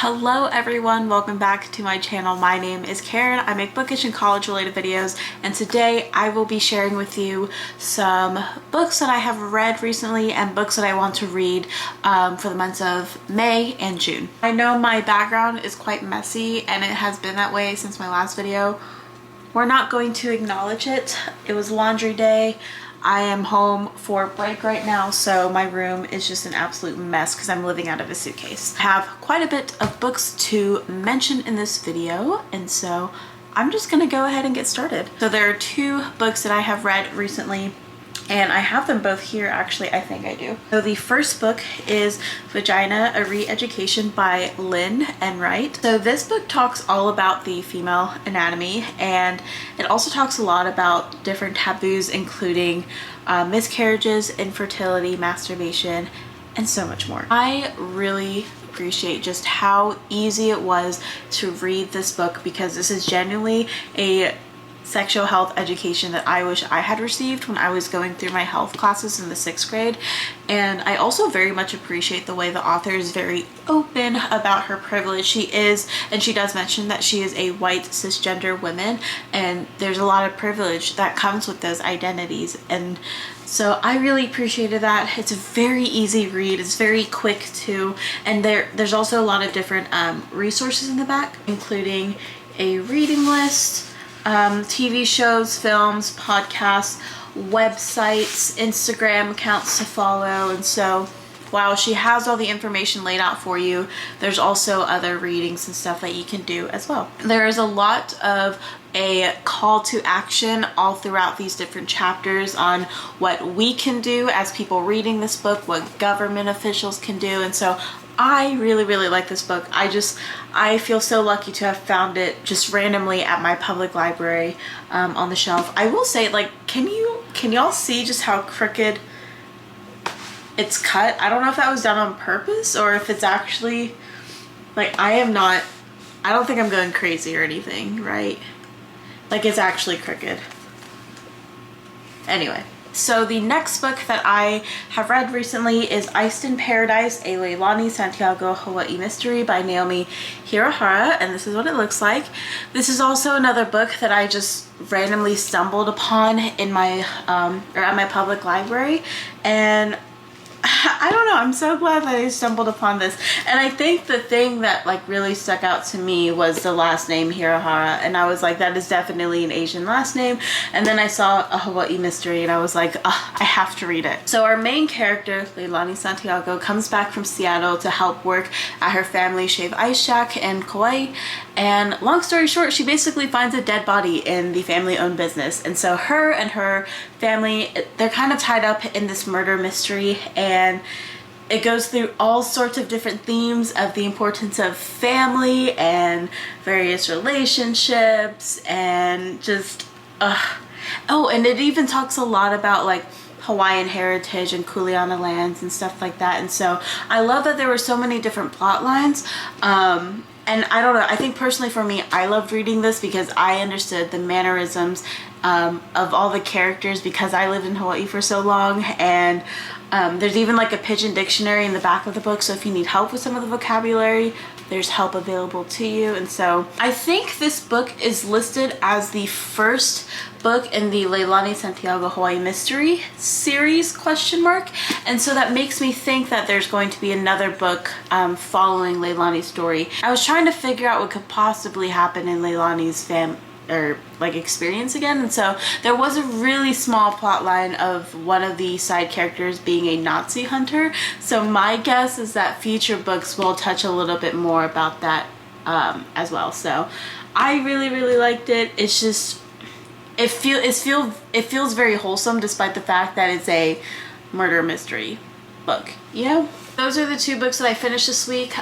Hello everyone, welcome back to my channel. My name is Karen. I make bookish and college related videos, and today I will be sharing with you some books that I have read recently and books that I want to read for the months of May and June. I know my background is quite messy and it has been that way since my last video. We're not going to acknowledge it. It was laundry day. I am home for break right now, so my room is just an absolute mess because I'm living out of a suitcase. I have quite a bit of books to mention in this video, and so I'm just gonna go ahead and get started. So there are two books that I have read recently, and I have them both here actually. I think I do. So the first book is Vagina A Reeducation by Lynn Enright. So this book talks all about the female anatomy, and it also talks a lot about different taboos, including miscarriages, infertility, masturbation, and so much more. I really appreciate just how easy it was to read this book because this is genuinely a sexual health education that I wish I had received when I was going through my health classes in the 6th grade. And I also very much appreciate the way the author is very open about her privilege. She does mention that she is a white cisgender woman, and there's a lot of privilege that comes with those identities. And so I really appreciated that. It's a very easy read. It's very quick too. And there's also a lot of different resources in the back, including a reading list, TV shows, films, podcasts, websites, Instagram accounts to follow. And so while she has all the information laid out for you, there's also other readings and stuff that you can do as well. There is a lot of a call to action all throughout these different chapters on what we can do as people reading this book, what government officials can do. And so I really like this book. I feel so lucky to have found it just randomly at my public library on the shelf. I will say, like, can y'all see just how crooked it's cut? I don't know if that was done on purpose or if it's actually, like, I don't think I'm going crazy or anything, right? Like, it's actually crooked. Anyway. So the next book that I have read recently is Iced in Paradise, a Leilani Santiago Hawaii mystery by Naomi Hirahara, and this is what it looks like. This is also another book that I just randomly stumbled upon in my at my public library, and I don't know, I'm so glad that I stumbled upon this. And I think the thing that like really stuck out to me was the last name Hirahara, and I was like, that is definitely an Asian last name. And then I saw a Hawaii mystery and I was like, I have to read it. So our main character, Leilani Santiago, comes back from Seattle to help work at her family Shave Ice Shack in Kauai. And long story short, she basically finds a dead body in the family-owned business. And so her and her family, they're kind of tied up in this murder mystery, and it goes through all sorts of different themes of the importance of family and various relationships and just oh, and it even talks a lot about like Hawaiian heritage and Kuleana lands and stuff like that. And so I love that there were so many different plot lines. And I don't know, I think personally for me, I loved reading this because I understood the mannerisms of all the characters because I lived in Hawaii for so long. And there's even like a pidgin dictionary in the back of the book, so if you need help with some of the vocabulary, there's help available to you. And so I think this book is listed as the first book in the Leilani Santiago Hawaii mystery series ? And so that makes me think that there's going to be another book following Leilani's story. I was trying to figure out what could possibly happen in Leilani's experience again, and so there was a really small plot line of one of the side characters being a Nazi hunter. So my guess is that future books will touch a little bit more about that as well. So I really liked it. It's just it feels very wholesome despite the fact that it's a murder mystery book, you know? Those are the two books that I finished this week.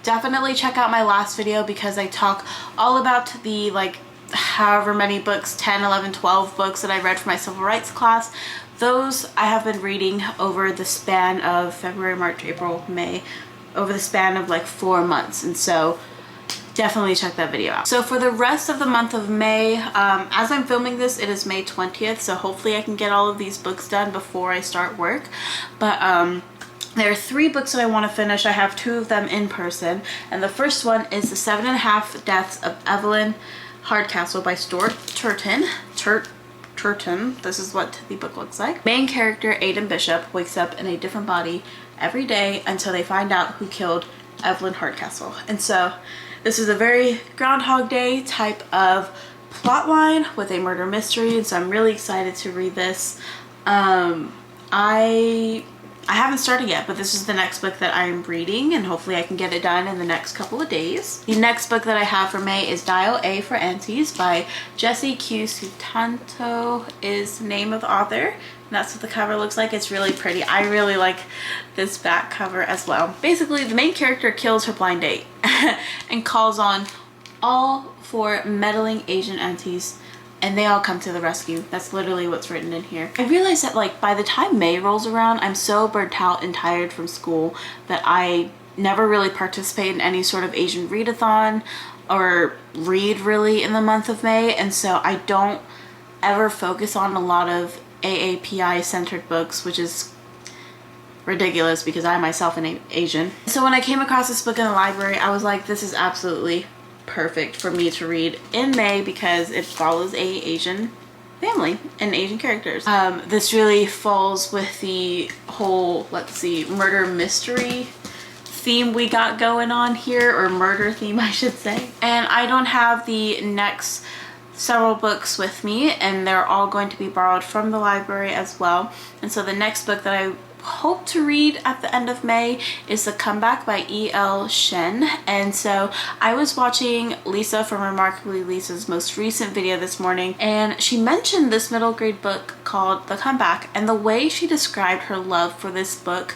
Definitely check out my last video because I talk all about the however many books, 10, 11, 12 books that I read for my civil rights class. Those I have been reading over the span of February, March, April, May, over the span of like 4 months. And so definitely check that video out. So for the rest of the month of May, as I'm filming this, it is May 20th. So hopefully I can get all of these books done before I start work. But There are 3 books that I want to finish. I have 2 of them in person, and the first one is The 7.5 Deaths of Evelyn Hardcastle by Stuart Turton. This is what the book looks like. Main character Aidan Bishop wakes up in a different body every day until they find out who killed Evelyn Hardcastle. And so this is a very Groundhog Day type of plotline with a murder mystery, and so I'm really excited to read this. I haven't started yet, but this is the next book that I'm reading, and hopefully I can get it done in the next couple of days. The next book that I have for May is Dial A For Aunties by Jessie Q. Sutanto is the name of the author. And that's what the cover looks like. It's really pretty. I really like this back cover as well. Basically, the main character kills her blind date and calls on all 4 meddling Asian aunties, and they all come to the rescue. That's literally what's written in here. I realized that like by the time May rolls around, I'm so burnt out and tired from school that I never really participate in any sort of Asian readathon or read really in the month of May, and so I don't ever focus on a lot of AAPI centered books, which is ridiculous because I myself am Asian. So when I came across this book in the library, I was like, this is absolutely perfect for me to read in May because it follows a Asian family and Asian characters. This really falls with the whole, let's see, murder mystery theme we got going on here, or murder theme I should say. And I don't have the next several books with me, and they're all going to be borrowed from the library as well. And so the next book that I hope to read at the end of May is The Comeback by E.L. Shen. And so I was watching Lisa from Remarkably Lisa's most recent video this morning, and she mentioned this middle grade book called The Comeback, and the way she described her love for this book,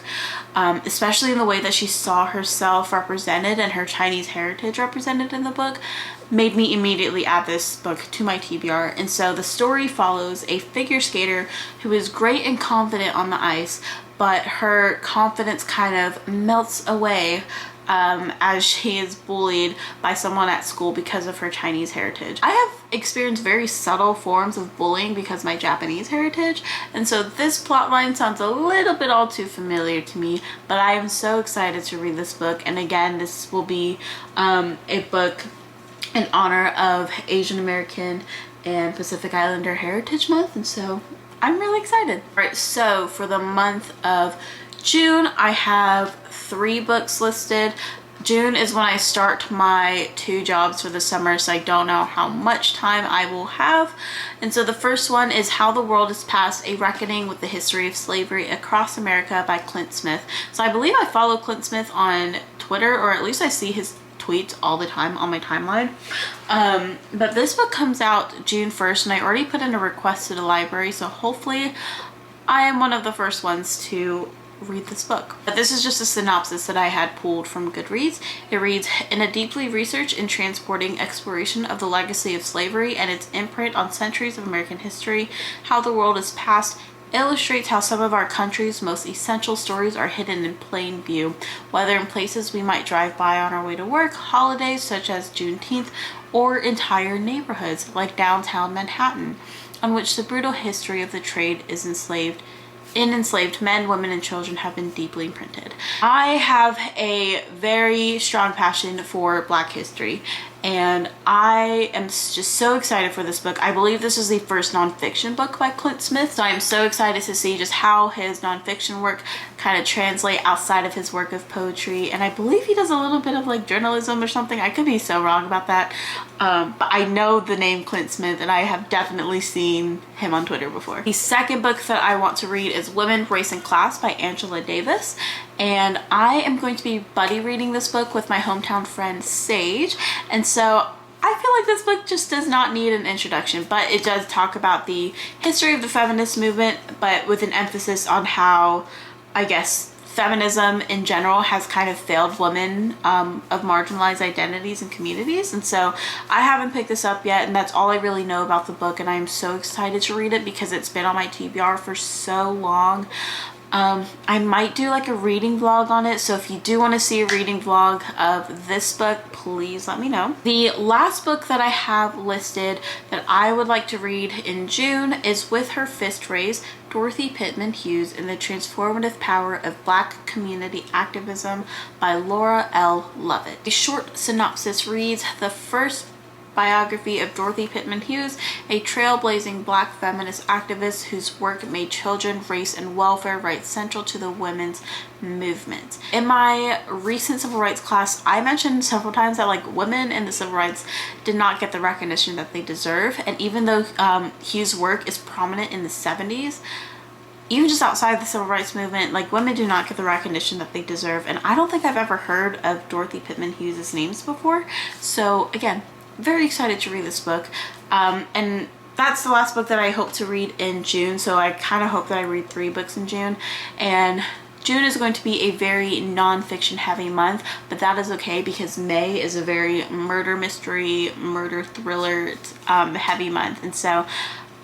especially in the way that she saw herself represented and her Chinese heritage represented in the book, made me immediately add this book to my TBR. And so the story follows a figure skater who is great and confident on the ice, but her confidence kind of melts away as she is bullied by someone at school because of her Chinese heritage. I have experienced very subtle forms of bullying because of my Japanese heritage, and so this plotline sounds a little bit all too familiar to me, but I am so excited to read this book. And again, this will be a book in honor of Asian American and Pacific Islander Heritage Month, and so I'm really excited. All right, so for the month of June, I have 3 books listed. June is when I start my 2 jobs for the summer, so I don't know how much time I will have. And so the first one is How the World Is Past, A Reckoning with the History of Slavery Across America by Clint Smith. So I believe I follow Clint Smith on Twitter, or at least I see his tweets all the time on my timeline. But this book comes out June 1st, and I already put in a request to the library, so hopefully I am one of the first ones to read this book. But this is just a synopsis that I had pulled from Goodreads. It reads, in a deeply researched and transporting exploration of the legacy of slavery and its imprint on centuries of American history, How the World Is Past illustrates how some of our country's most essential stories are hidden in plain view, whether in places we might drive by on our way to work, holidays such as Juneteenth, or entire neighborhoods like downtown Manhattan, on which the brutal history of the trade is enslaved men, women, and children have been deeply imprinted. I have a very strong passion for Black history, and I am just so excited for this book. I believe this is the first nonfiction book by Clint Smith, so I'm so excited to see just how his nonfiction work kind of translate outside of his work of poetry. And I believe he does a little bit of like journalism or something. I could be so wrong about that, but I know the name Clint Smith, and I have definitely seen him on Twitter before. The second book that I want to read is Women, Race, and Class by Angela Davis, and I am going to be buddy reading this book with my hometown friend Sage. And so I feel like this book just does not need an introduction, but it does talk about the history of the feminist movement, but with an emphasis on how, I guess, feminism in general has kind of failed women of marginalized identities and communities. And so I haven't picked this up yet, and that's all I really know about the book, and I am so excited to read it because it's been on my TBR for so long. I might do like a reading vlog on it, so if you do want to see a reading vlog of this book, please let me know. The last book that I have listed that I would like to read in June is With Her Fist Raised, Dorothy Pitman Hughes and the Transformative Power of Black Community Activism by Laura L. Lovett. A short synopsis reads, the first biography of Dorothy Pitman Hughes, a trailblazing Black feminist activist whose work made children, race, and welfare rights central to the women's movement. In my recent civil rights class, I mentioned several times that like women in the civil rights did not get the recognition that they deserve, and even though Hughes' work is prominent in the 70s, even just outside the civil rights movement, like women do not get the recognition that they deserve, and I don't think I've ever heard of Dorothy Pitman Hughes' names before. So again, very excited to read this book, and that's the last book that I hope to read in June, so I kind of hope that I read 3 books in June. And June is going to be a very non-fiction heavy month, but that is okay because May is a very murder mystery, murder thriller heavy month, and so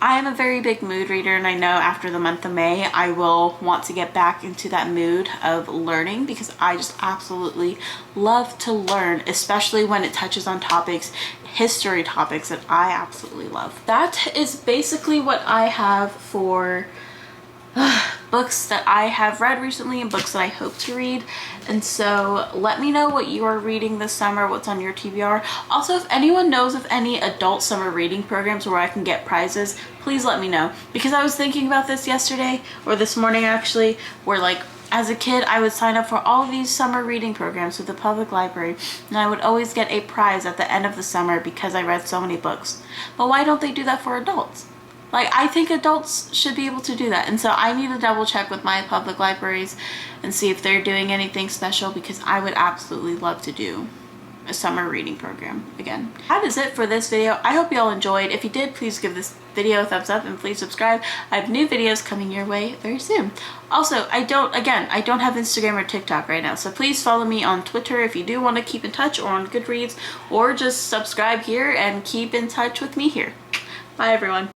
I am a very big mood reader, and I know after the month of May I will want to get back into that mood of learning because I just absolutely love to learn, especially when it touches on topics, history topics that I absolutely love. That is basically what I have for books that I have read recently and books that I hope to read. And so let me know what you are reading this summer, what's on your TBR. Also, if anyone knows of any adult summer reading programs where I can get prizes, please let me know, because I was thinking about this yesterday, or this morning actually, where like as a kid I would sign up for all of these summer reading programs with the public library, and I would always get a prize at the end of the summer because I read so many books. But why don't they do that for adults? Like, I think adults should be able to do that. And so I need to double check with my public libraries and see if they're doing anything special, because I would absolutely love to do a summer reading program again. That is it for this video. I hope you all enjoyed. If you did, please give this video a thumbs up and please subscribe. I have new videos coming your way very soon. Also, I don't have Instagram or TikTok right now, so please follow me on Twitter if you do want to keep in touch, or on Goodreads, or just subscribe here and keep in touch with me here. Bye everyone.